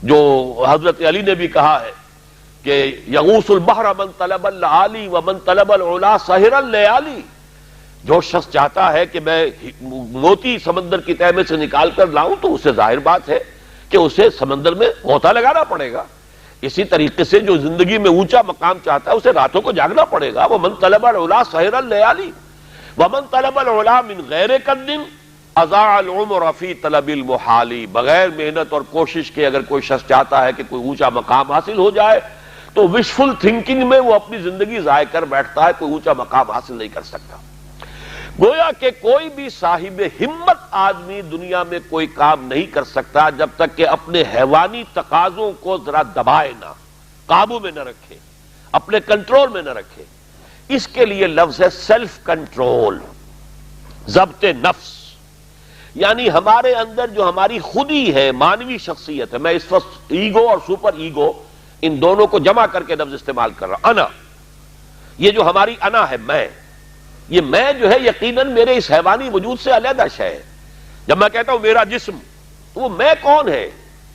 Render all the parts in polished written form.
جو حضرت علی نے بھی کہا ہے کہ یغوث البحر من طلب العالی ومن طلب العلا سحر اللیالی، جو شخص چاہتا ہے کہ میں موتی سمندر کی تہ میں سے نکال کر لاؤں تو اسے ظاہر بات ہے کہ اسے سمندر میں غوطہ لگانا پڑے گا۔ اسی طریقے سے جو زندگی میں اونچا مقام چاہتا ہے اسے راتوں کو جاگنا پڑے گا۔ ومن طلب العلا سحر اللیالی ومن طلب العلا من غیر قد اضاع العمر فی طلب المحالی، بغیر محنت اور کوشش کے اگر کوئی شخص چاہتا ہے کہ کوئی اونچا مقام حاصل ہو جائے تو وشفل تھنکنگ میں وہ اپنی زندگی ضائع کر بیٹھتا ہے، کوئی اونچا مقام حاصل نہیں کر سکتا۔ گویا کہ کوئی بھی صاحب ہمت آدمی دنیا میں کوئی کام نہیں کر سکتا جب تک کہ اپنے حیوانی تقاضوں کو ذرا دبائے نہ، قابو میں نہ رکھے، اپنے کنٹرول میں نہ رکھے۔ اس کے لیے لفظ ہے سیلف کنٹرول، ضبط نفس، یعنی ہمارے اندر جو ہماری خودی ہے، مانوی شخصیت ہے۔ میں اس وقت ایگو اور سپر ایگو ان دونوں کو جمع کر کے لفظ استعمال کر رہا ہوں۔ انا، یہ جو ہماری انا ہے، میں، یہ میں جو ہے یقیناً میرے اس حیوانی وجود سے علیحدہ شے ہے۔ جب میں کہتا ہوں میرا جسم، تو وہ میں کون ہے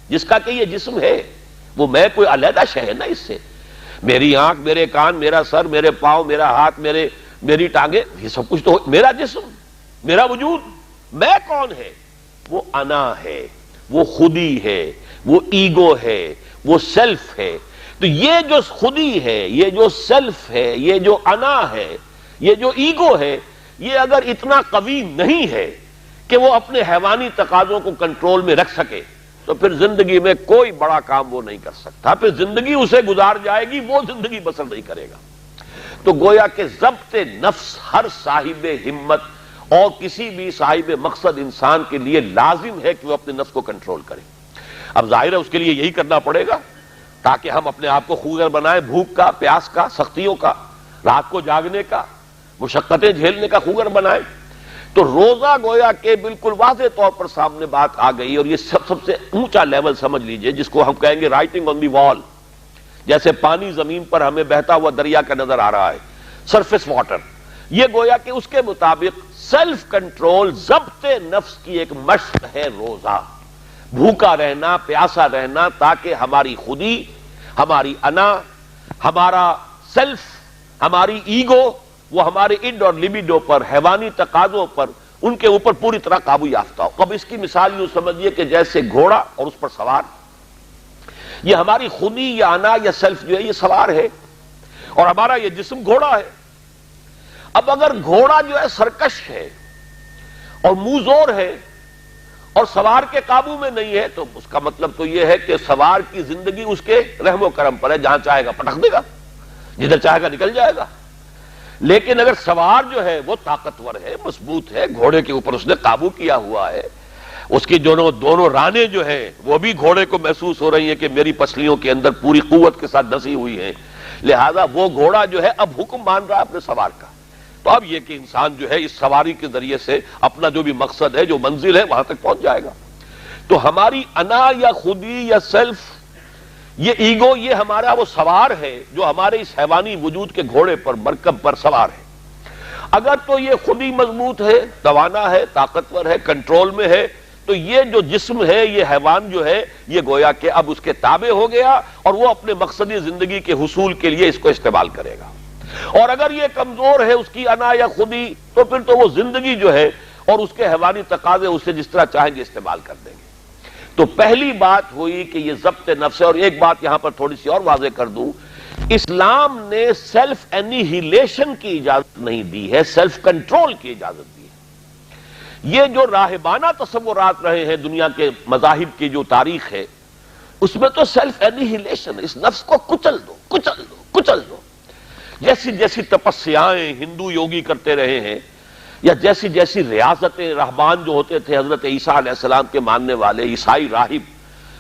جس کا کہ یہ جسم ہے؟ وہ میں کوئی علیحدہ شے ہے نا اس سے۔ میری آنکھ، میرے کان، میرا سر، میرے پاؤں، میرا ہاتھ، میری ٹانگیں، یہ سب کچھ تو میرا جسم، میرا وجود۔ میں کون ہے؟ وہ انا ہے، وہ خودی ہے، وہ ایگو ہے، وہ سیلف ہے۔ تو یہ جو خودی ہے، یہ جو سیلف ہے، یہ جو انا ہے، یہ جو ایگو ہے، یہ اگر اتنا قوی نہیں ہے کہ وہ اپنے حیوانی تقاضوں کو کنٹرول میں رکھ سکے تو پھر زندگی میں کوئی بڑا کام وہ نہیں کر سکتا، پھر زندگی اسے گزار جائے گی، وہ زندگی بسر نہیں کرے گا۔ تو گویا کہ ضبط نفس ہر صاحب ہمت اور کسی بھی صاحب مقصد انسان کے لیے لازم ہے کہ وہ اپنے نفس کو کنٹرول کرے۔ اب ظاہر ہے اس کے لیے یہی کرنا پڑے گا تاکہ ہم اپنے آپ کو خوگر بنائیں، بھوک کا، پیاس کا، سختیوں کا، رات کو جاگنے کا، مشقتیں جھیلنے کا خوگر بنائیں۔ تو روزہ گویا کہ بالکل واضح طور پر سامنے بات آ گئی، اور یہ سب سے اونچا لیول سمجھ لیجئے، جس کو ہم کہیں گے رائٹنگ آن دی وال، جیسے پانی زمین پر ہمیں بہتا ہوا دریا کا نظر آ رہا ہے، سرفیس واٹر، یہ گویا کہ اس کے مطابق سیلف کنٹرول، ضبط نفس کی ایک مشق ہے روزہ۔ بھوکا رہنا، پیاسا رہنا، تاکہ ہماری خودی، ہماری انا، ہمارا سیلف، ہماری ایگو، وہ ہمارے اڈ اور لیبیڈو پر، حیوانی تقاضوں پر، ان کے اوپر پوری طرح قابو یافتہ ہو۔ اب اس کی مثال یوں سمجھیے کہ جیسے گھوڑا اور اس پر سوار، یہ ہماری خودی یا انا یا سیلف جو ہے یہ سوار ہے، اور ہمارا یہ جسم گھوڑا ہے۔ اب اگر گھوڑا جو ہے سرکش ہے اور منہ زور ہے اور سوار کے قابو میں نہیں ہے، تو اس کا مطلب تو یہ ہے کہ سوار کی زندگی اس کے رحم و کرم پر ہے، جہاں چاہے گا پٹک دے گا، جدھر چاہے گا نکل جائے گا۔ لیکن اگر سوار جو ہے وہ طاقتور ہے، مضبوط ہے، گھوڑے کے اوپر اس نے قابو کیا ہوا ہے، اس کی دونوں رانے جو ہیں وہ بھی گھوڑے کو محسوس ہو رہی ہیں کہ میری پسلیوں کے اندر پوری قوت کے ساتھ دسی ہوئی ہیں، لہذا وہ گھوڑا جو ہے اب حکم مان رہا ہے اپنے سوار کا۔ تو اب یہ کہ انسان جو ہے اس سواری کے ذریعے سے اپنا جو بھی مقصد ہے، جو منزل ہے، وہاں تک پہنچ جائے گا۔ تو ہماری انا یا خودی یا سیلف، یہ ایگو، یہ ہمارا وہ سوار ہے جو ہمارے اس حیوانی وجود کے گھوڑے پر، مرکب پر سوار ہے۔ اگر تو یہ خودی مضبوط ہے، توانا ہے، طاقتور ہے، کنٹرول میں ہے، تو یہ جو جسم ہے، یہ حیوان جو ہے، یہ گویا کہ اب اس کے تابع ہو گیا اور وہ اپنے مقصدی زندگی کے حصول کے لیے اس کو استعمال کرے گا۔ اور اگر یہ کمزور ہے اس کی انا یا خودی، تو پھر تو وہ زندگی جو ہے اور اس کے حیوانی تقاضے اسے جس طرح چاہیں گے استعمال کر دیں گے۔ تو پہلی بات ہوئی کہ یہ ضبط نفس ہے۔ اور ایک بات یہاں پر تھوڑی سی اور واضح کر دوں، اسلام نے سیلف انیہیلیشن کی اجازت نہیں دی ہے، سیلف کنٹرول کی اجازت دی ہے۔ یہ جو راہبانہ تصورات رہے ہیں دنیا کے مذاہب کی جو تاریخ ہے، اس میں تو سیلف انیہیلیشن، اس نفس کو کچل دو، کچل دو، کچل دو۔ جیسی جیسی تپسیائیں ہندو یوگی کرتے رہے ہیں، یا جیسی جیسی ریاضتیں رہبان جو ہوتے تھے حضرت عیسیٰ علیہ السلام کے ماننے والے عیسائی راہب،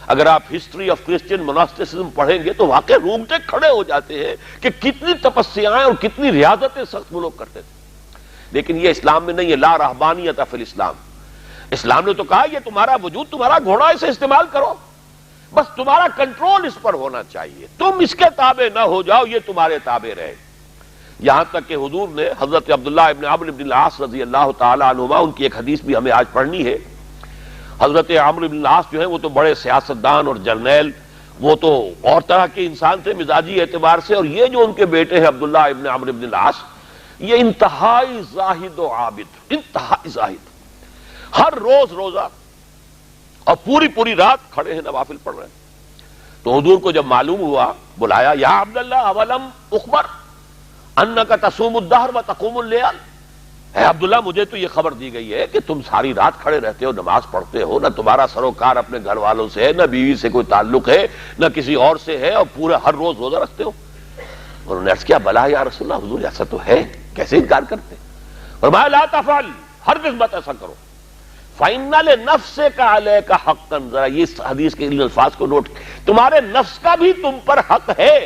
اگر آپ ہسٹری آف کرسچین موناسٹسزم پڑھیں گے تو واقعی رونگٹے کھڑے ہو جاتے ہیں کہ کتنی تپسیائیں اور کتنی ریاضتیں سخت وہ لوگ کرتے تھے۔ لیکن یہ اسلام میں نہیں ہے، لا رہبانیت فی الاسلام۔ اسلام نے تو کہا یہ تمہارا وجود، تمہارا گھوڑا، اسے استعمال کرو، بس تمہارا کنٹرول اس پر ہونا چاہیے، تم اس کے تابع نہ ہو جاؤ، یہ تمہارے تابع رہے۔ یہاں تک کہ حضور نے حضرت عبداللہ ابن عمرو بن العاص رضی اللہ تعالی عنہما، ان کی ایک حدیث بھی ہمیں آج پڑھنی ہے، حضرت عمرو بن العاص جو ہیں وہ تو بڑے سیاستدان اور جرنیل، وہ تو اور طرح کے انسان تھے مزاجی اعتبار سے، اور یہ جو ان کے بیٹے ہیں عبداللہ ابن عمرو بن العاص، یہ انتہائی زاہد و عابد، انتہائی زاہد، ہر روز روزہ اور پوری پوری رات کھڑے ہیں نوافل پڑھ رہے ہیں۔ تو حضور کو جب معلوم ہوا، بلایا، یا عبداللہ اولم اخبر انک تصوم الدہر و تقوم اللیل، اے عبداللہ مجھے تو یہ خبر دی گئی ہے کہ تم ساری رات کھڑے رہتے ہو، نماز پڑھتے ہو، نہ تمہارا سروکار اپنے گھر والوں سے ہے، نہ بیوی سے کوئی تعلق ہے، نہ کسی اور سے ہے، اور پورے ہر روز روزہ رکھتے ہو۔ انہوں نے عرض کیا، بلا یا رسول اللہ، حضور ایسا تو ہے، کیسے انکار کرتے؟ فرمایا لا تفعل، ہرگز مت ایسا کرو، فإن لنفسک علیک حقا، ذرا یہ حدیث کے ان الفاظ کو نوٹ، تمہارے نفس کا بھی تم پر حق ہے،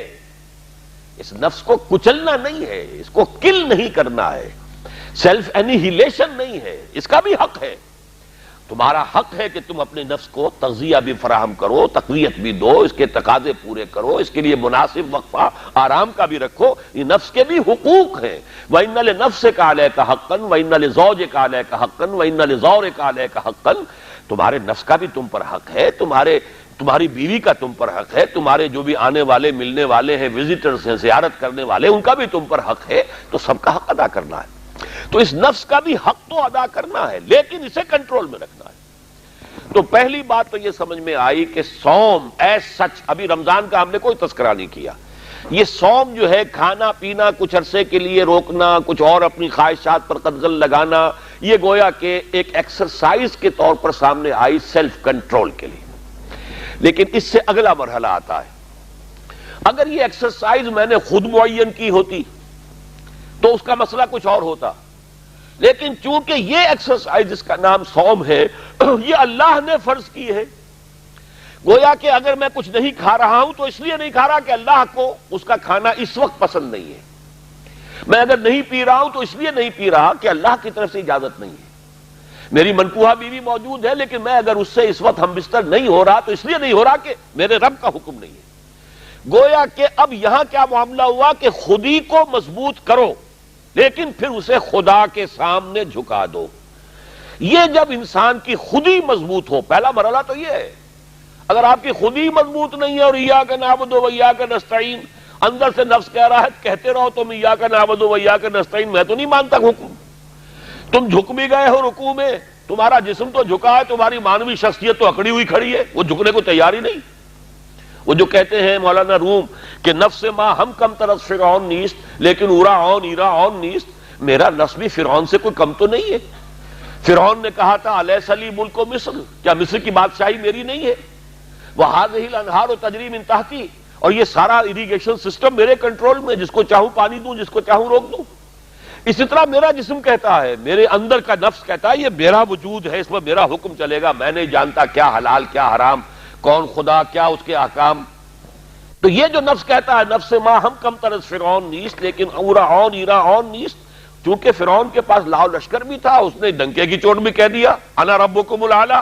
اس نفس کو کچلنا نہیں ہے، اس کو کل نہیں کرنا ہے، سیلف انیہیلیشن نہیں ہے، اس کا بھی حق ہے۔ تمہارا حق ہے کہ تم اپنے نفس کو تغذیہ بھی فراہم کرو، تقویت بھی دو، اس کے تقاضے پورے کرو، اس کے لیے مناسب وقفہ آرام کا بھی رکھو، یہ نفس کے بھی حقوق ہیں۔ وَإِنَّ لِنَفْسِكَ عَلَيْكَ حَقًّا وَإِنَّ لِزَوْجِكَ عَلَيْكَ حَقًّا وَإِنَّ لِزَوْرِكَ عَلَيْكَ حَقًّا، تمہارے نفس کا بھی تم پر حق ہے، تمہاری بیوی کا تم پر حق ہے، تمہارے جو بھی آنے والے ملنے والے ہیں، وزٹرز ہیں، زیارت کرنے والے، ان کا بھی تم پر حق ہے، تو سب کا حق ادا کرنا ہے۔ تو اس نفس کا بھی حق تو ادا کرنا ہے، لیکن اسے کنٹرول میں رکھنا ہے۔ تو پہلی بات تو یہ سمجھ میں آئی کہ صوم ایز سچ، ابھی رمضان کا ہم نے کوئی تذکرہ نہیں کیا، یہ صوم جو ہے کھانا پینا کچھ عرصے کے لیے روکنا، کچھ اور اپنی خواہشات پر قدغن لگانا، یہ گویا کہ ایک ایکسرسائز کے طور پر سامنے آئی سیلف کنٹرول کے لیے۔ لیکن اس سے اگلا مرحلہ آتا ہے، اگر یہ ایکسرسائز میں نے خود معین کی ہوتی تو اس کا مسئلہ کچھ اور ہوتا، لیکن چونکہ یہ ایکسرسائز جس کا نام صوم ہے یہ اللہ نے فرض کی ہے، گویا کہ اگر میں کچھ نہیں کھا رہا ہوں تو اس لیے نہیں کھا رہا کہ اللہ کو اس کا کھانا اس وقت پسند نہیں ہے، میں اگر نہیں پی رہا ہوں تو اس لیے نہیں پی رہا کہ اللہ کی طرف سے اجازت نہیں ہے، میری منقوہ بیوی موجود ہے لیکن میں اگر اس سے اس وقت ہم بستر نہیں ہو رہا تو اس لیے نہیں ہو رہا کہ میرے رب کا حکم نہیں ہے۔ گویا کہ اب یہاں کیا معاملہ ہوا کہ خودی کو مضبوط کرو لیکن پھر اسے خدا کے سامنے جھکا دو۔ یہ جب انسان کی خودی مضبوط ہو، پہلا مرحلہ تو یہ ہے، اگر آپ کی خودی مضبوط نہیں ہے اور ایاک نعبد و ایاک نستعین، اندر سے نفس کہہ رہا ہے کہتے رہو تم ایاک نعبد و ایاک نستعین، میں تو نہیں مانتا حکم، تم جھک بھی گئے ہو رکوع میں، تمہارا جسم تو جھکا ہے، تمہاری مانوی شخصیت تو اکڑی ہوئی کھڑی ہے، وہ جھکنے کو تیار ہی نہیں۔ وہ جو کہتے ہیں مولانا روم کہ نفس ما ہم کم طرف فرعون نیست لیکن اورا اون ایرا اون نیست، میرا نفس بھی فرعون سے کوئی کم تو نہیں ہے۔ فرعون نے کہا تھا الیس لی ملک مصر، کیا مصر کی بادشاہی میری نہیں ہے؟ وہذہ الانہار تجری من تحتی، اور یہ سارا اریگیشن سسٹم میرے کنٹرول میں، جس کو چاہوں پانی دوں، جس کو چاہوں روک دوں۔ اسی طرح میرا جسم کہتا ہے، میرے اندر کا نفس کہتا ہے یہ میرا وجود ہے، اس میں میرا حکم چلے گا، میں نہیں جانتا کیا حلال کیا حرام، کون خدا کیا اس کے احکام۔ تو یہ جو نفس کہتا ہے نفس ما ہم کم طرز فرعون نیست لیکن اورا اون ایرا اون نیست، چونکہ فرعون کے پاس لاؤ لشکر بھی تھا، اس نے ڈنکے کی چوٹ بھی کہہ دیا انا ربکم الاعلی،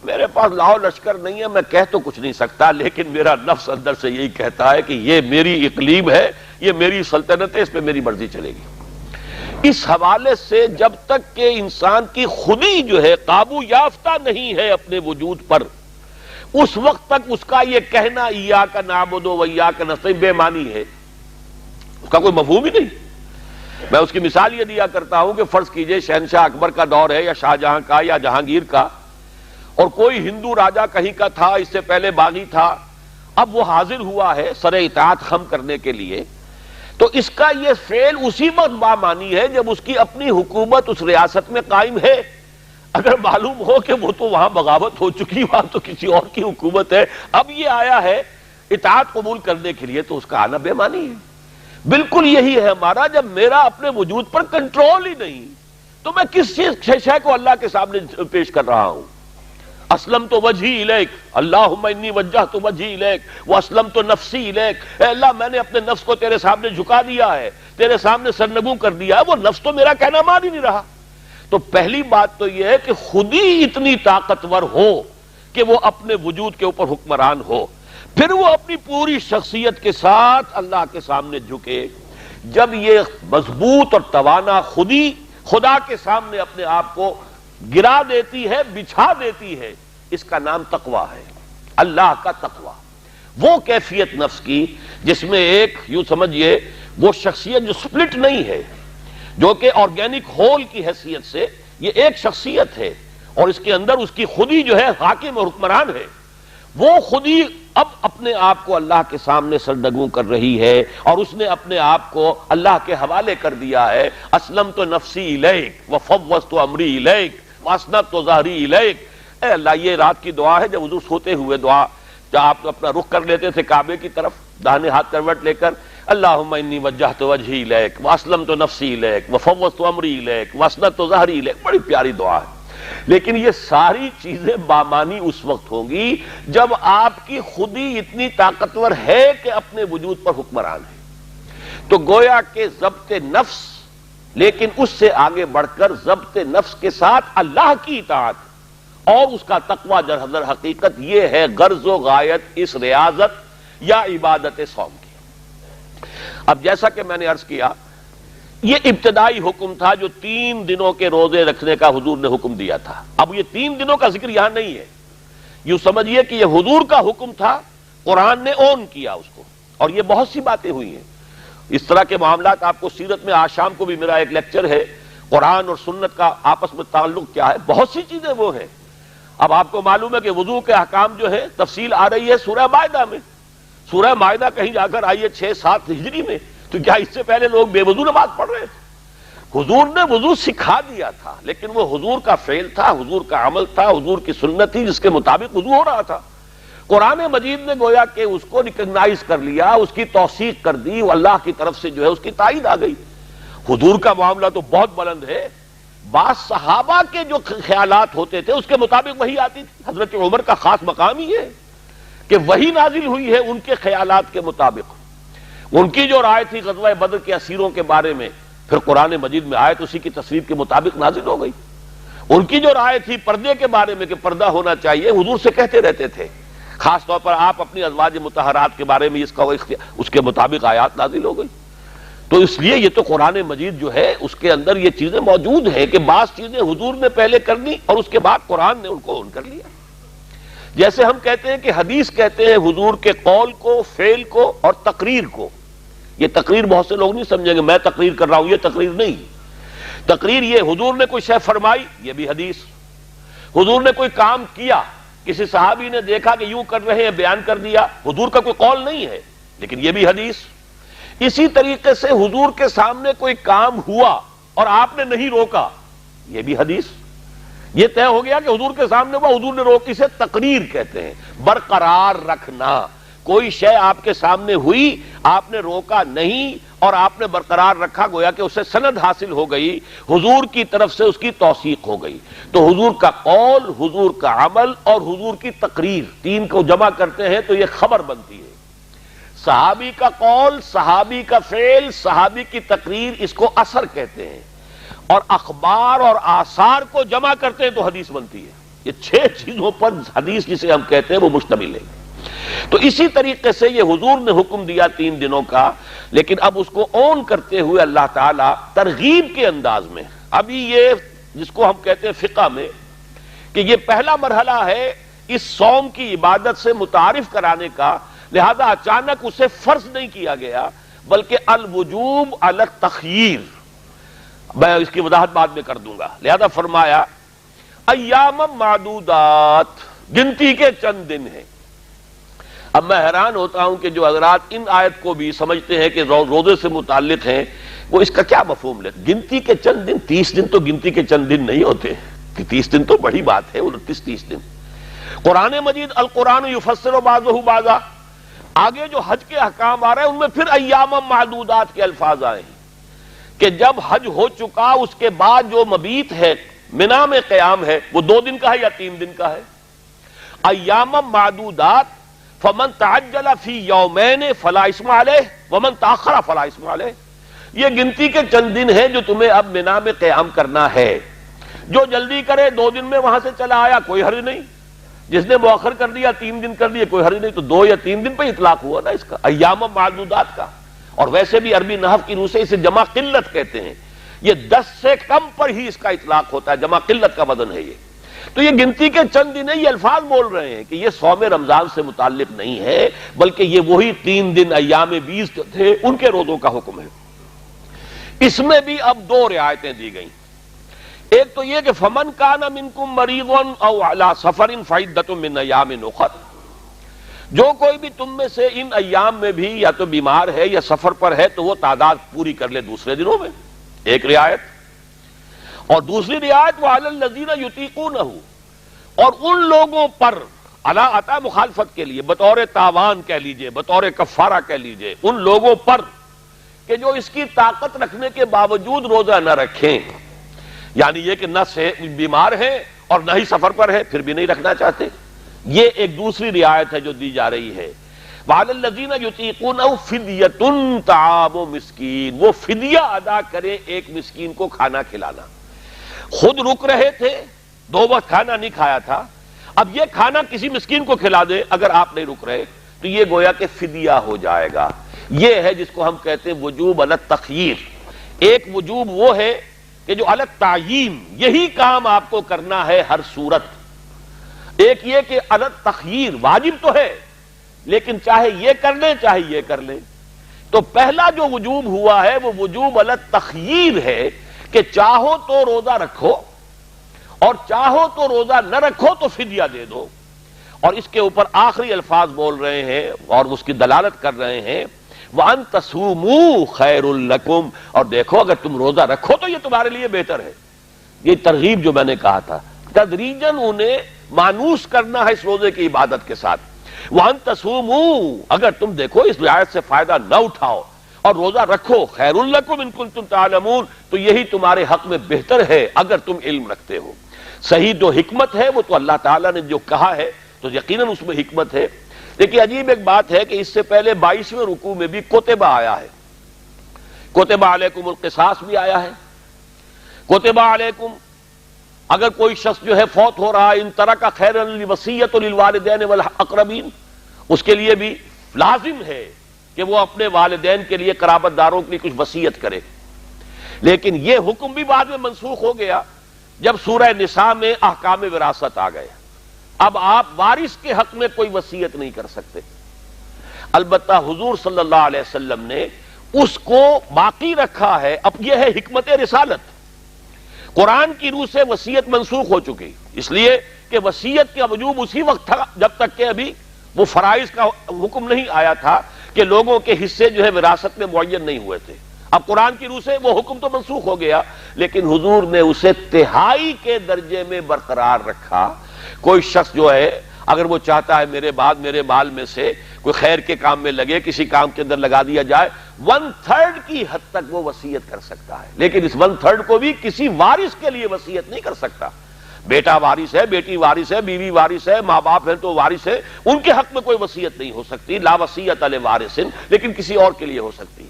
میرے پاس لاؤ لشکر نہیں ہے، میں کہہ تو کچھ نہیں سکتا، لیکن میرا نفس اندر سے یہی کہتا ہے کہ یہ میری اقلیم ہے، یہ میری سلطنت ہے، اس پہ میری مرضی چلے گی۔ اس حوالے سے جب تک کہ انسان کی خودی جو ہے قابو یافتہ نہیں ہے اپنے وجود پر، اس وقت تک اس کا یہ کہنا ایاک نعبد و ایاک نستعین بے معنی ہے، اس کا کوئی مفہوم ہی نہیں۔ میں اس کی مثال یہ دیا کرتا ہوں کہ فرض کیجئے شہنشاہ اکبر کا دور ہے یا شاہجہاں کا یا جہانگیر کا، اور کوئی ہندو راجا کہیں کا تھا، اس سے پہلے باغی تھا، اب وہ حاضر ہوا ہے سر اطاعت خم کرنے کے لیے، تو اس کا یہ فعل اسی وقت بامانی ہے جب اس کی اپنی حکومت اس ریاست میں قائم ہے۔ اگر معلوم ہو کہ وہ تو وہاں بغاوت ہو چکی، وہاں تو کسی اور کی حکومت ہے، اب یہ آیا ہے اطاعت قبول کرنے کے لیے، تو اس کا آنا بے معنی ہے۔ بالکل یہی ہے ہمارا، جب میرا اپنے وجود پر کنٹرول ہی نہیں تو میں کس چیز شے کو اللہ کے سامنے پیش کر رہا ہوں۔ اسلمت وجہی الیک، اللہم انی وجہت وجہی الیک واسلمت نفسی الیک، اے اللہ میں نے اپنے نفس کو تیرے سامنے جھکا دیا ہے، تیرے سامنے سرنگوں کر دیا ہے، وہ نفس تو میرا کہنا مان ہی نہیں رہا۔ تو پہلی بات تو یہ ہے کہ خود ہی اتنی طاقتور ہو کہ وہ اپنے وجود کے اوپر حکمران ہو، پھر وہ اپنی پوری شخصیت کے ساتھ اللہ کے سامنے جھکے۔ جب یہ مضبوط اور توانا خدا کے سامنے اپنے آپ کو گرا دیتی ہے، بچھا دیتی ہے، اس کا نام تقویٰ ہے، اللہ کا تقویٰ۔ وہ کیفیت نفس کی جس میں ایک یوں سمجھیے وہ شخصیت جو سپلٹ نہیں ہے، جو کہ آرگینک ہول کی حیثیت سے یہ ایک شخصیت ہے، اور اس کے اندر اس کی خودی جو ہے حاکم اور حکمران ہے، وہ خودی اب اپنے آپ کو اللہ کے سامنے سرنگوں کر رہی ہے، اور اس نے اپنے آپ کو اللہ کے حوالے کر دیا ہے۔ اسلمت نفسی الیک وفوضت امری الیک واسنبت ظہری الیک۔ اے اللہ، یہ رات کی دعا ہے جب حضور سوتے ہوئے دعا، جب آپ اپنا رخ کر لیتے تھے کعبے کی طرف داہنے ہاتھ کروٹ لے کر، اللہم انی وجہت وجہی الیک واسلمت نفسی الیک وفوضت امری الیک واسنبت ظہری الیک۔ بڑی پیاری دعا ہے، لیکن یہ ساری چیزیں بامانی اس وقت ہوں گی جب آپ کی خودی اتنی طاقتور ہے کہ اپنے وجود پر حکمران ہے۔ تو گویا کہ ضبط نفس، لیکن اس سے آگے بڑھ کر ضبط نفس کے ساتھ اللہ کی اطاعت اور اس کا تقویٰ در حقیقت یہ ہے غرض و غایت اس ریاضت یا عبادت صوم کی۔ اب جیسا کہ میں نے عرض کیا، یہ ابتدائی حکم تھا جو 3 دنوں کے روزے رکھنے کا حضور نے حکم دیا تھا۔ اب یہ 3 دنوں کا ذکر یہاں نہیں ہے، یوں سمجھیے کہ یہ حضور کا حکم تھا، قرآن نے اون کیا اس کو، اور یہ بہت سی باتیں ہوئی ہیں اس طرح کے معاملات۔ آپ کو سیرت میں آج شام کو بھی میرا ایک لیکچر ہے، قرآن اور سنت کا آپس میں تعلق کیا ہے، بہت سی چیزیں وہ ہیں۔ اب آپ کو معلوم ہے کہ وضو کے احکام جو ہے تفصیل آ رہی ہے سورہ مائدہ میں، سورہ مائدہ کہیں جا کر آئی ہے 6-7 ہجری میں، تو کیا اس سے پہلے لوگ بے وضو نماز پڑھ رہے تھے؟ حضور نے وضو سکھا دیا تھا، لیکن وہ حضور کا فعل تھا، حضور کا عمل تھا، حضور کی سنت تھی جس کے مطابق وضو ہو رہا تھا۔ قرآن مجید نے گویا کہ اس کو ریکگنائز کر لیا، اس کی توثیق کر دی، وہ اللہ کی طرف سے جو ہے اس کی تائید آ گئی۔ حضور کا معاملہ تو بہت بلند ہے، بعض صحابہ کے جو خیالات ہوتے تھے اس کے مطابق وہی آتی تھی۔ حضرت عمر کا خاص مقام ہی ہے کہ وہی نازل ہوئی ہے ان کے خیالات کے مطابق۔ ان کی جو رائے تھی غزوہ بدر کے اسیروں کے بارے میں، پھر قرآن مجید میں آیت اسی کی تصویر کے مطابق نازل ہو گئی۔ ان کی جو رائے تھی پردے کے بارے میں کہ پردہ ہونا چاہیے، حضور سے کہتے رہتے تھے، خاص طور پر آپ اپنی ازواج مطہرات کے بارے میں اس کے مطابق آیات نازل ہو گئی۔ تو اس لیے یہ تو قرآن مجید جو ہے اس کے اندر یہ چیزیں موجود ہیں کہ بعض چیزیں حضور نے پہلے کر دی اور اس کے بعد قرآن نے ان کو اون کر لیا۔ جیسے ہم کہتے ہیں کہ حدیث کہتے ہیں حضور کے قول کو، فعل کو اور تقریر کو۔ یہ تقریر بہت سے لوگ نہیں سمجھیں گے میں تقریر کر رہا ہوں، یہ تقریر نہیں۔ تقریر یہ حضور نے کوئی شے فرمائی، یہ بھی حدیث۔ حضور نے کوئی کام کیا، کسی صحابی نے دیکھا کہ یوں کر رہے ہیں، بیان کر دیا، حضور کا کوئی قول نہیں ہے، لیکن یہ بھی حدیث۔ اسی طریقے سے حضور کے سامنے کوئی کام ہوا اور آپ نے نہیں روکا، یہ بھی حدیث۔ یہ طے ہو گیا کہ حضور کے سامنے ہوا، حضور نے روکی، اسے تقریر کہتے ہیں، برقرار رکھنا۔ کوئی شے آپ کے سامنے ہوئی، آپ نے روکا نہیں اور آپ نے برقرار رکھا، گویا کہ اسے سند حاصل ہو گئی، حضور کی طرف سے اس کی توثیق ہو گئی۔ تو حضور کا قول، حضور کا عمل اور حضور کی تقریر، 3 کو جمع کرتے ہیں تو یہ خبر بنتی ہے۔ صحابی کا قول، صحابی کا فعل، صحابی کی تقریر، اس کو اثر کہتے ہیں، اور اخبار اور آثار کو جمع کرتے ہیں تو حدیث بنتی ہے۔ یہ 6 چیزوں پر حدیث جسے ہم کہتے ہیں وہ مشتمل ہے۔ تو اسی طریقے سے یہ حضور نے حکم دیا 3 دنوں کا، لیکن اب اس کو اون کرتے ہوئے اللہ تعالیٰ ترغیب کے انداز میں، ابھی یہ جس کو ہم کہتے ہیں فقہ میں کہ یہ پہلا مرحلہ ہے اس صوم کی عبادت سے متعارف کرانے کا، لہذا اچانک اسے فرض نہیں کیا گیا بلکہ الوجوب علی التخییر۔ میں اس کی وضاحت بعد میں کر دوں گا۔ لہذا فرمایا ایام معدودات، گنتی کے چند دن ہیں۔ اب میں حیران ہوتا ہوں کہ جو حضرات ان آیت کو بھی سمجھتے ہیں کہ روزے سے متعلق ہیں، وہ اس کا کیا مفہوم لے؟ گنتی کے چند دن، 30 دن تو گنتی کے چند دن نہیں ہوتے، 30 دن تو بڑی بات ہے، 29-30 دن۔ قرآن مجید القرآن یفسر بعضہ بعضا، آگے جو حج کے احکام آ رہے ہیں ان میں پھر ایام معدودات کے الفاظ آئے ہیں کہ جب حج ہو چکا اس کے بعد جو مبیت ہے، منا میں قیام ہے، وہ 2 دن کا ہے یا 3 دن کا ہے۔ ایام معدودات، فمن تعجل فی یومین فلا اثم علیہ ومن تاخر فلا اثم علیہ، یہ گنتی کے چند دن ہیں جو تمہیں اب منا میں قیام کرنا ہے۔ جو جلدی کرے 2 دن میں وہاں سے چلا آیا کوئی حرج نہیں، جس نے مؤخر کر دیا 3 دن کر دیے کوئی حرج نہیں۔ تو 2 یا 3 دن پہ اطلاق ہوا نا اس کا، ایام معدودات کا۔ اور ویسے بھی عربی نحو کی روح سے اسے جمع قلت کہتے ہیں یہ 10 سے کم پر ہی اس کا اطلاق ہوتا ہے، جمع قلت کا وزن ہے یہ. تو یہ گنتی کے چند دن یہ الفاظ بول رہے ہیں کہ یہ صوم رمضان سے متعلق نہیں ہے، بلکہ یہ وہی 3 دن ایام 20 جو تھے ان کے روزوں کا حکم ہے. اس میں بھی اب 2 رعایتیں دی گئیں. ایک تو یہ کہ فمن کان منکم مریض او علی سفر فعدۃ من ایام اخر، جو کوئی بھی تم میں سے ان ایام میں بھی یا تو بیمار ہے یا سفر پر ہے تو وہ تعداد پوری کر لے دوسرے دنوں میں، ایک رعایت. اور دوسری رعایت وعلی الذین یطیقونہ، اور ان لوگوں پر، علی عطا مخالفت کے لیے، بطور تاوان کہہ لیجئے، بطور کفارہ کہہ لیجئے، ان لوگوں پر کہ جو اس کی طاقت رکھنے کے باوجود روزہ نہ رکھیں، یعنی یہ کہ نہ سے بیمار ہیں اور نہ ہی سفر پر ہے پھر بھی نہیں رکھنا چاہتے. یہ ایک دوسری رعایت ہے جو دی جا رہی ہے. وعلی الذین یطیقونہ فدیۃ طعام مسکین، وہ فدیہ ادا کرے ایک مسکین کو کھانا کھلانا. خود رک رہے تھے، 2 وقت کھانا نہیں کھایا تھا، اب یہ کھانا کسی مسکین کو کھلا دے اگر آپ نہیں رک رہے تو یہ گویا کہ فدیہ ہو جائے گا. یہ ہے جس کو ہم کہتے ہیں وجوب علی التخییر. ایک وجوب وہ ہے کہ جو علی التعیین، یہی کام آپ کو کرنا ہے ہر صورت. ایک یہ کہ علی التخییر واجب تو ہے لیکن چاہے یہ کر لیں چاہے یہ کر لیں. تو پہلا جو وجوب ہوا ہے وہ وجوب علی التخییر ہے کہ چاہو تو روزہ رکھو اور چاہو تو روزہ نہ رکھو تو فدیہ دے دو. اور اس کے اوپر آخری الفاظ بول رہے ہیں اور اس کی دلالت کر رہے ہیں وَأَن تَصُومُوا خَيْرٌ لَكُمْ، اور دیکھو اگر تم روزہ رکھو تو یہ تمہارے لیے بہتر ہے. یہ ترغیب جو میں نے کہا تھا، تدریجاً انہیں مانوس کرنا ہے اس روزے کی عبادت کے ساتھ. وَأَن تَصُومُوا، اگر تم دیکھو اس رعایت سے فائدہ نہ اٹھاؤ اور روزہ رکھو، خیر لکم ان کنتم تعلمون، تو یہی تمہارے حق میں بہتر ہے اگر تم علم رکھتے ہو. صحیح جو حکمت ہے وہ تو اللہ تعالیٰ نے جو کہا ہے تو یقیناً اس میں حکمت ہے. لیکن عجیب ایک بات ہے کہ اس سے پہلے 22ویں رکوع میں بھی کتبہ آیا ہے، کتبہ علیکم القصاص بھی آیا ہے. کتبہ علیکم، اگر کوئی شخص جو ہے فوت ہو رہا ہے، ان ترک خیرا للوصیۃ للوالدین والاقربین، اس کے لیے بھی لازم ہے کہ وہ اپنے والدین کے لیے، قرابت داروں کے لیے کچھ وصیت کرے. لیکن یہ حکم بھی بعد میں منسوخ ہو گیا جب سورہ نساء میں احکام وراثت آ گئے. اب آپ وارث کے حق میں کوئی وصیت نہیں کر سکتے. البتہ حضور صلی اللہ علیہ وسلم نے اس کو باقی رکھا ہے. اب یہ ہے حکمت رسالت. قرآن کی روح سے وصیت منسوخ ہو چکی، اس لیے کہ وصیت کا وجوب اسی وقت تھا جب تک کہ ابھی وہ فرائض کا حکم نہیں آیا تھا کہ لوگوں کے حصے جو ہے وراثت میں معین نہیں ہوئے تھے. اب قرآن کی روح سے وہ حکم تو منسوخ ہو گیا لیکن حضور نے اسے تہائی کے درجے میں برقرار رکھا. کوئی شخص جو ہے اگر وہ چاہتا ہے میرے بعد میرے مال میں سے کوئی خیر کے کام میں لگے، کسی کام کے اندر لگا دیا جائے، 1/3 کی حد تک وہ وصیت کر سکتا ہے. لیکن اس 1/3 کو بھی کسی وارث کے لیے وصیت نہیں کر سکتا. بیٹا وارث ہے، بیٹی وارث ہے، بیوی وارث ہے، ماں باپ ہیں تو وارث ہے، ان کے حق میں کوئی وصیت نہیں ہو سکتی. لا وصیۃ لوارث، لیکن کسی اور کے لیے ہو سکتی.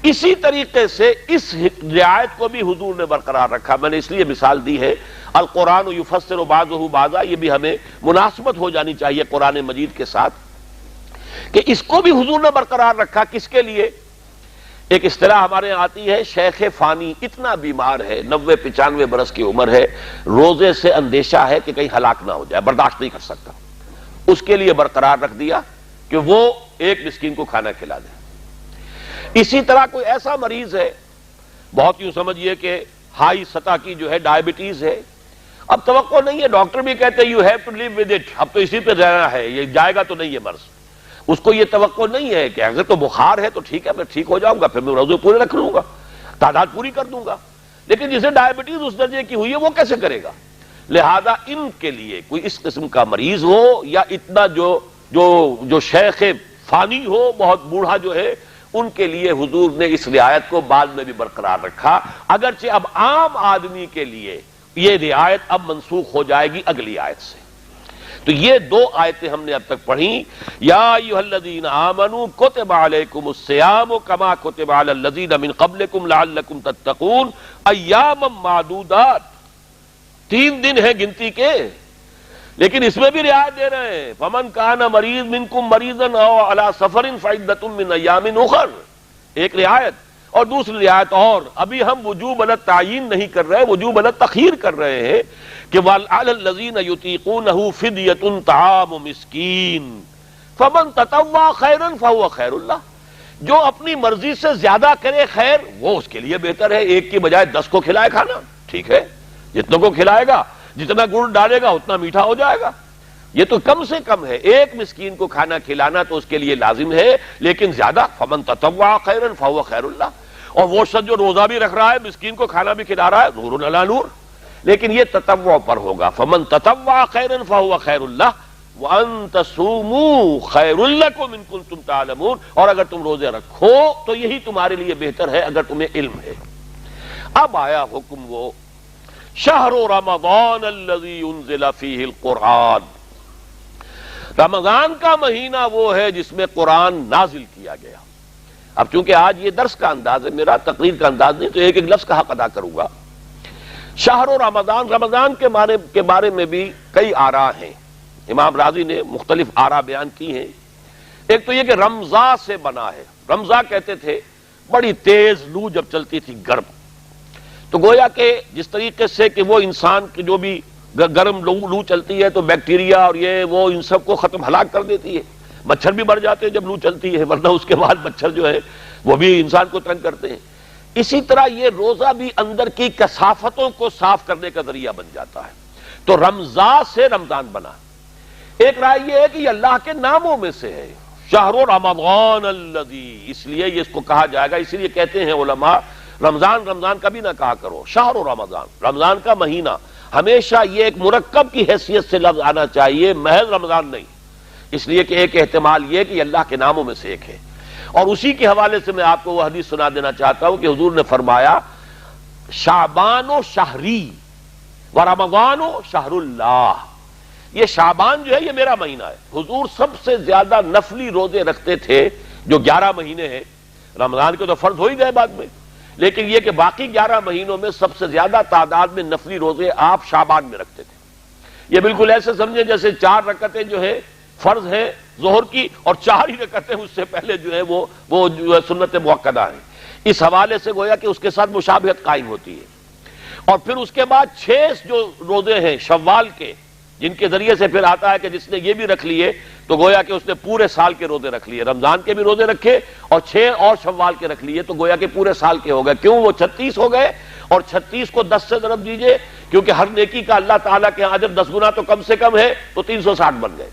اسی طریقے سے اس رعایت کو بھی حضور نے برقرار رکھا. میں نے اس لیے مثال دی ہے القرآن یفسر بعضہ بعضا، یہ بھی ہمیں مناسبت ہو جانی چاہیے قرآن مجید کے ساتھ کہ اس کو بھی حضور نے برقرار رکھا. کس کے لیے؟ ایک اصطلاح ہمارے یہاں آتی ہے شیخ فانی اتنا بیمار ہے، 90-95 برس کی عمر ہے، روزے سے اندیشہ ہے کہ کہیں ہلاک نہ ہو جائے، برداشت نہیں کر سکتا. اس کے لیے برقرار رکھ دیا کہ وہ ایک مسکین کو کھانا کھلا دے. اسی طرح کوئی ایسا مریض ہے، بہت یوں سمجھیے کہ ہائی سطح کی جو ہے ڈائبٹیز ہے، اب توقع نہیں ہے، ڈاکٹر بھی کہتے ہیں you have to live with it, اب تو اسی پہ رہنا ہے، یہ جائے گا تو نہیں ہے مرض. اس کو یہ توقع نہیں ہے کہ اگر تو بخار ہے تو ٹھیک ہے میں ٹھیک ہو جاؤں گا، پھر میں روزے پورے رکھ لوں گا، تعداد پوری کر دوں گا. لیکن جسے ڈائبٹیز اس درجے کی ہوئی ہے وہ کیسے کرے گا؟ لہذا ان کے لیے کوئی اس قسم کا مریض ہو یا اتنا جو شیخ فانی ہو، بہت بوڑھا جو ہے، ان کے لیے حضور نے اس رعایت کو بعد میں بھی برقرار رکھا. اگرچہ اب عام آدمی کے لیے یہ رعایت اب منسوخ ہو جائے گی اگلی آیت سے. تو یہ 2 آیتیں ہم نے اب تک پڑھی. یا ایھا الذین آمنوا کتب علیکم الصیام کما کتب علی الذین من قبلکم لعلکم تتقون ایاما معدودات. 3 دن ہیں گنتی کے، لیکن اس میں بھی رعایت دے رہے ہیں فمن کان مریض منکم مریضا او علی سفر فعدۃ من ایام اخر، ایک رعایت. اور دوسری رعایت اور ابھی ہم وجوب التعیین نہیں کر رہے، وجوب التخیر کر رہے ہیں کہ وَعَلَى الَّذِينَ يُطِيقُونَهُ فِدْيَةٌ طَعَامُ مِسْكِينٍ فَمَن تَطَوَّعَ خَيْرًا فَهُوَ خَيْرٌ لَهُ، جو اپنی مرضی سے زیادہ کرے خیر وہ اس کے لیے بہتر ہے، ایک کی بجائے 10 کو کھلائے کھانا، ٹھیک ہے، جتنوں کو کھلائے گا جتنا گڑ ڈالے گا اتنا میٹھا ہو جائے گا، یہ تو کم سے کم ہے، ایک مسکین کو کھانا کھلانا تو اس کے لیے لازم ہے، لیکن زیادہ فمن تطوع خیرا فهو خیر اللہ، اور وہ شخص جو روزہ بھی رکھ رہا ہے مسکین کو کھانا بھی کھلا رہا ہے، نور علی نور، لیکن یہ تطوع پر ہوگا، فمن تطوع خیرا فهو خیر اللہ وان تصوموا خیر لکم ان کنتم تعلمون، اور اگر تم روزے رکھو تو یہی تمہارے لیے بہتر ہے اگر تمہیں علم ہے۔ اب آیا حکم وہ شہر رمضان الذی انزل فیہ القرآن، رمضان کا مہینہ وہ ہے جس میں قرآن نازل کیا گیا۔ اب چونکہ آج یہ درس کا انداز ہے، میرا تقریر کا انداز نہیں، تو ایک ایک لفظ کا حق ادا کروں گا۔ شہر رمضان، رمضان کے بارے میں بھی کئی آراء ہیں، امام راضی نے مختلف آراء بیان کی ہیں۔ ایک تو یہ کہ رمضا سے بنا ہے، رمضا کہتے تھے بڑی تیز لو جب چلتی تھی گرم، تو گویا کہ جس طریقے سے کہ وہ انسان کی جو بھی گرم لو چلتی ہے تو بیکٹیریا اور یہ وہ ان سب کو ختم ہلاک کر دیتی ہے، مچھر بھی مر جاتے ہیں جب لو چلتی ہے، ورنہ اس کے بعد مچھر جو ہے وہ بھی انسان کو تنگ کرتے ہیں۔ اسی طرح یہ روزہ بھی اندر کی کثافتوں کو صاف کرنے کا ذریعہ بن جاتا ہے، تو رمضا سے رمضان بنا۔ ایک رائے یہ ہے کہ یہ اللہ کے ناموں میں سے ہے، شہر رمضان الذی، اس لیے یہ اس کو کہا جائے گا، اسی لیے کہتے ہیں علماء رمضان رمضان کبھی نہ کہا کرو، شہر رمضان، رمضان کا مہینہ، ہمیشہ یہ ایک مرکب کی حیثیت سے لفظ آنا چاہیے، محض رمضان نہیں، اس لیے کہ ایک احتمال یہ کہ یہ اللہ کے ناموں میں سے ایک ہے۔ اور اسی کے حوالے سے میں آپ کو وہ حدیث سنا دینا چاہتا ہوں کہ حضور نے فرمایا شعبان و شہری و رمضان و شہر اللہ، یہ شعبان جو ہے یہ میرا مہینہ ہے۔ حضور سب سے زیادہ نفلی روزے رکھتے تھے جو 11 مہینے ہیں، رمضان کے تو فرض ہو ہی گئے بعد میں، لیکن یہ کہ باقی 11 مہینوں میں سب سے زیادہ تعداد میں نفلی روزے آپ شعبان میں رکھتے تھے۔ یہ بالکل ایسے سمجھیں جیسے 4 رکعتیں جو ہے فرض ہیں ظہر کی، اور 4 ہی رکعتیں اس سے پہلے جو ہے وہ جو ہے سنت مؤکدہ ہیں، اس حوالے سے گویا کہ اس کے ساتھ مشابہت قائم ہوتی ہے۔ اور پھر اس کے بعد 6 جو روزے ہیں شوال کے، جن کے ذریعے سے پھر آتا ہے کہ جس نے یہ بھی رکھ لیے تو گویا کہ اس نے پورے سال کے روزے رکھ لیے، رمضان کے بھی روزے رکھے اور 6 اور شوال کے رکھ لیے، تو گویا کہ پورے سال کے ہو گئے۔ کیوں؟ وہ 36 ہو گئے، اور 36 کو 10 سے ضرب دیجئے، کیونکہ ہر نیکی کا اللہ تعالیٰ کے اجر 10 گنا تو کم سے کم ہے، تو 360 بن گئے۔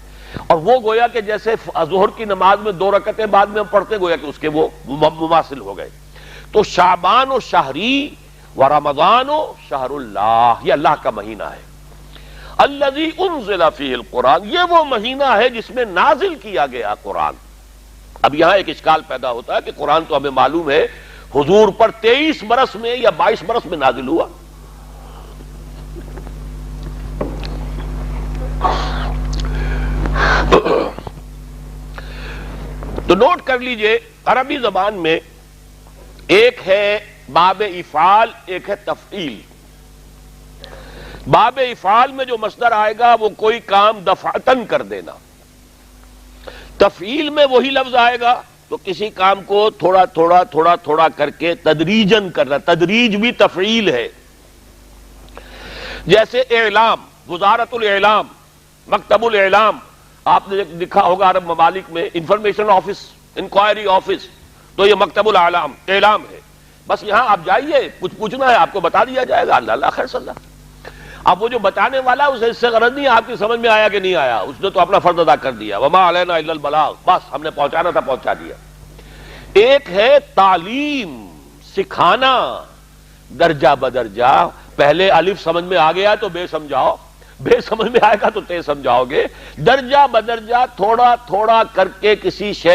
اور وہ گویا کہ جیسے ظہر کی نماز میں 2 رکعتیں بعد میں ہم پڑھتے، گویا کہ اس کے وہ مماثل ہو گئے۔ تو شعبان و شہری و رمضان و شہر اللہ، یہ اللہ کا مہینہ ہے۔ الذی انزل فیہ القرآن، یہ وہ مہینہ ہے جس میں نازل کیا گیا قرآن۔ اب یہاں ایک اشکال پیدا ہوتا ہے کہ قرآن تو ہمیں معلوم ہے حضور پر 23 برس میں یا 22 برس میں نازل ہوا، تو نوٹ کر لیجئے عربی زبان میں ایک ہے باب افعال، ایک ہے تفعیل۔ باب افعال میں جو مصدر آئے گا وہ کوئی کام دفعتن کر دینا، تفعیل میں وہی لفظ آئے گا تو کسی کام کو تھوڑا تھوڑا تھوڑا تھوڑا کر کے تدریجن کرنا، تدریج بھی تفعیل ہے۔ جیسے اعلام، وزارت الاعلام، مکتب الاعلام، آپ نے لکھا ہوگا عرب ممالک میں انفارمیشن آفس، انکوائری آفس، تو یہ مکتب الاعلام اعلام ہے۔ بس یہاں آپ جائیے، کچھ پوچھنا ہے آپ کو بتا دیا جائے گا، اللہ اللہ خیر صلی اللہ۔ اب وہ جو بتانے والا اسے اس سے غرض نہیں آپ کی سمجھ میں آیا کہ نہیں آیا، اس نے تو اپنا فرض ادا کر دیا، وما علینا الا البلاغ، بس ہم نے پہنچانا تھا پہنچا دیا۔ ایک ہے تعلیم، سکھانا درجہ بدرجہ، پہلے الف سمجھ میں آ گیا تو بے سمجھاؤ، بے سمجھ میں آئے گا تو تے سمجھاؤ گے، درجہ بدرجہ تھوڑا تھوڑا کر کے کسی شے